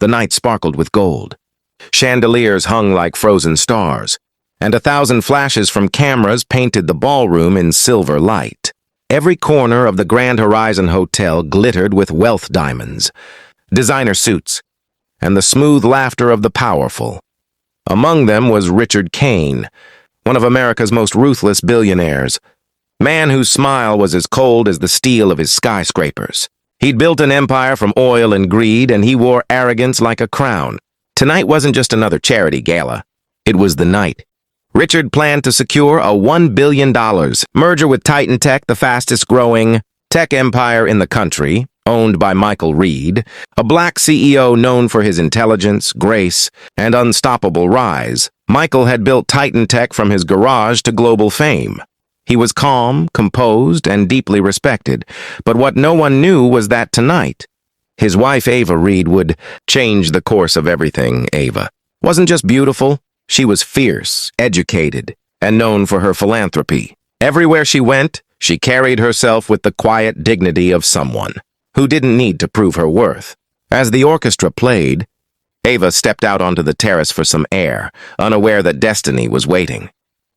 The night sparkled with gold. Chandeliers hung like frozen stars, and 1,000 flashes from cameras painted the ballroom in silver light. Every corner of the Grand Horizon Hotel glittered with wealth diamonds, designer suits, and the smooth laughter of the powerful. Among them was Richard Kane, one of America's most ruthless billionaires, man whose smile was as cold as the steel of his skyscrapers. He'd built an empire from oil and greed, and he wore arrogance like a crown. Tonight wasn't just another charity gala. It was the night. Richard planned to secure a $1 billion merger with Titan Tech, the fastest-growing tech empire in the country, owned by Michael Reed, a black CEO known for his intelligence, grace, and unstoppable rise. Michael had built Titan Tech from his garage to global fame. He was calm, composed, and deeply respected, but what no one knew was that tonight, his wife Ava Reed would change the course of everything. Ava wasn't just beautiful, she was fierce, educated, and known for her philanthropy. Everywhere she went, she carried herself with the quiet dignity of someone who didn't need to prove her worth. As the orchestra played, Ava stepped out onto the terrace for some air, unaware that destiny was waiting.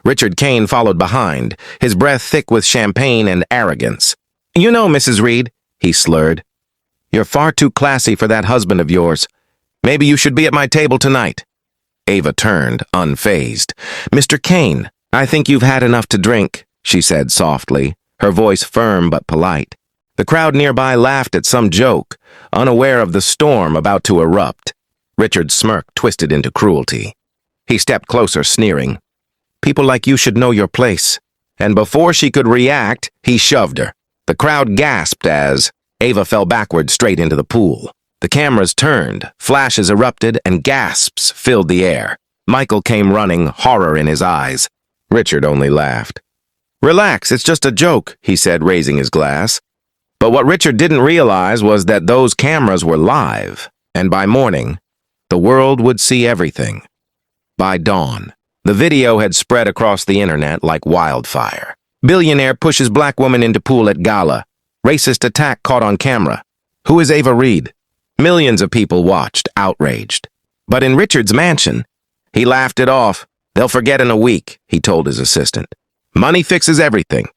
Richard Kane followed behind, his breath thick with champagne and arrogance. "You know, Mrs. Reed," he slurred, "you're far too classy for that husband of yours. Maybe you should be at my table tonight." Ava turned, unfazed. "Mr. Kane, I think you've had enough to drink," she said softly, her voice firm but polite. The crowd nearby laughed at some joke, unaware of the storm about to erupt. Richard's smirk twisted into cruelty. He stepped closer, sneering. "People like you should know your place." And before she could react, he shoved her. The crowd gasped as Ava fell backward straight into the pool. The cameras turned, flashes erupted, and gasps filled the air. Michael came running, horror in his eyes. Richard only laughed. "Relax, it's just a joke," he said, raising his glass. But what Richard didn't realize was that those cameras were live, and by morning, the world would see everything. By dawn, the video had spread across the internet like wildfire. Billionaire pushes black woman into pool at gala. Racist attack caught on camera. Who is Ava Reed? Millions of people watched, outraged. But in Richard's mansion, he laughed it off. "They'll forget in a week," he told his assistant. "Money fixes everything."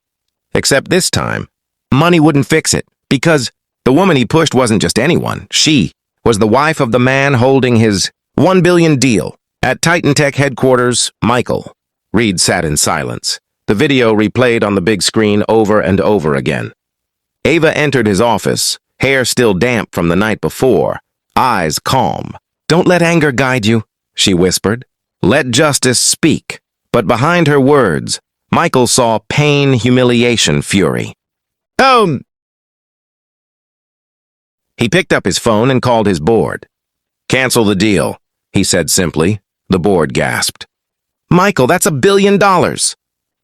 Except this time, money wouldn't fix it, because the woman he pushed wasn't just anyone. She was the wife of the man holding his $1 billion deal. At Titan Tech headquarters, Michael Reed sat in silence. The video replayed on the big screen over and over again. Ava entered his office, hair still damp from the night before, eyes calm. "Don't let anger guide you," she whispered. "Let justice speak." But behind her words, Michael saw pain, humiliation, fury. "Oh!" He picked up his phone and called his board. "Cancel the deal," he said simply. The board gasped. "Michael, that's $1 billion.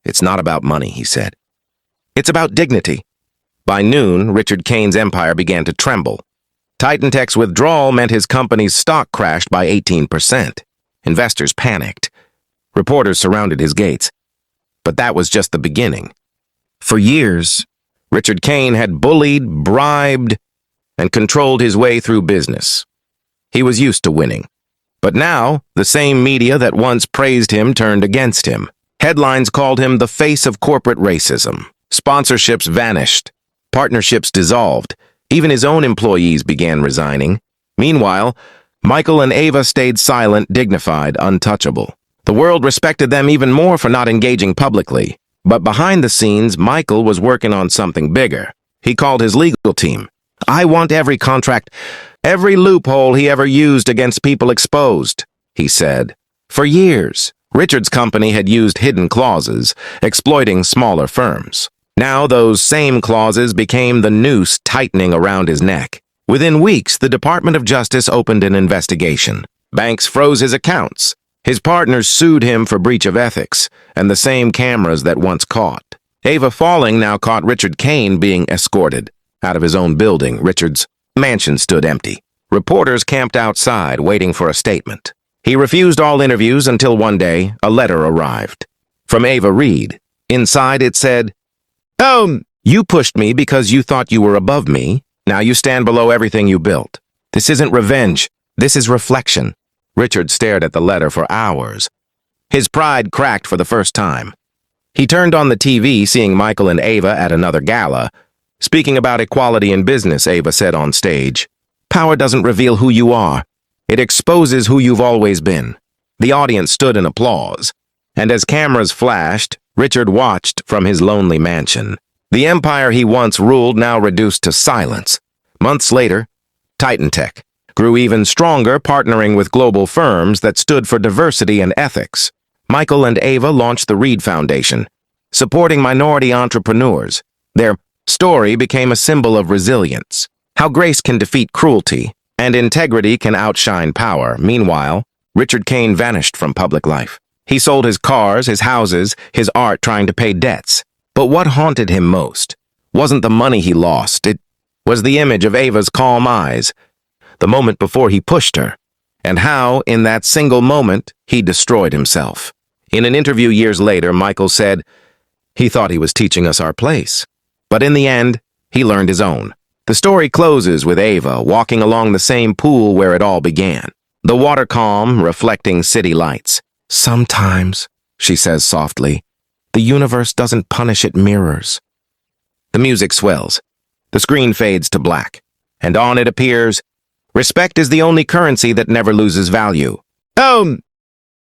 "It's not about money," he said. "It's about dignity." By noon, Richard Kane's empire began to tremble. Titan Tech's withdrawal meant his company's stock crashed by 18%. Investors panicked. Reporters surrounded his gates. But that was just the beginning. For years, Richard Kane had bullied, bribed, and controlled his way through business. He was used to winning. But now, the same media that once praised him turned against him. Headlines called him the face of corporate racism. Sponsorships vanished. Partnerships dissolved. Even his own employees began resigning. Meanwhile, Michael and Ava stayed silent, dignified, untouchable. The world respected them even more for not engaging publicly. But behind the scenes, Michael was working on something bigger. He called his legal team. "I want every contract, every loophole he ever used against people exposed," he said. For years, Richard's company had used hidden clauses, exploiting smaller firms. Now those same clauses became the noose tightening around his neck. Within weeks, the Department of Justice opened an investigation. Banks froze his accounts. His partners sued him for breach of ethics, and the same cameras that once caught. Ava falling now caught Richard Kane being escorted. Out of his own building, Richard's mansion stood empty. Reporters camped outside, waiting for a statement. He refused all interviews until one day, a letter arrived. From Ava Reed. Inside it said, "Oh, you pushed me because you thought you were above me. Now you stand below everything you built. This isn't revenge. This is reflection. Richard stared at the letter for hours. His pride cracked for the first time. He turned on the TV, seeing Michael and Ava at another gala. Speaking about equality in business, Ava said on stage, "Power doesn't reveal who you are. It exposes who you've always been." The audience stood in applause, and as cameras flashed, Richard watched from his lonely mansion. The empire he once ruled now reduced to silence. Months later, Titan Tech grew even stronger, partnering with global firms that stood for diversity and ethics. Michael and Ava launched the Reed Foundation, supporting minority entrepreneurs. Their story became a symbol of resilience, how grace can defeat cruelty, and integrity can outshine power. Meanwhile, Richard Kane vanished from public life. He sold his cars, his houses, his art, trying to pay debts. But what haunted him most wasn't the money he lost. It was the image of Ava's calm eyes, the moment before he pushed her, and how, in that single moment, he destroyed himself. In an interview years later, Michael said, "He thought he was teaching us our place. But in the end, he learned his own." The story closes with Ava walking along the same pool where it all began. The water calm, reflecting city lights. "Sometimes," she says softly, "the universe doesn't punish, it mirrors." The music swells. The screen fades to black, and on it appears, "Respect is the only currency that never loses value." Oh,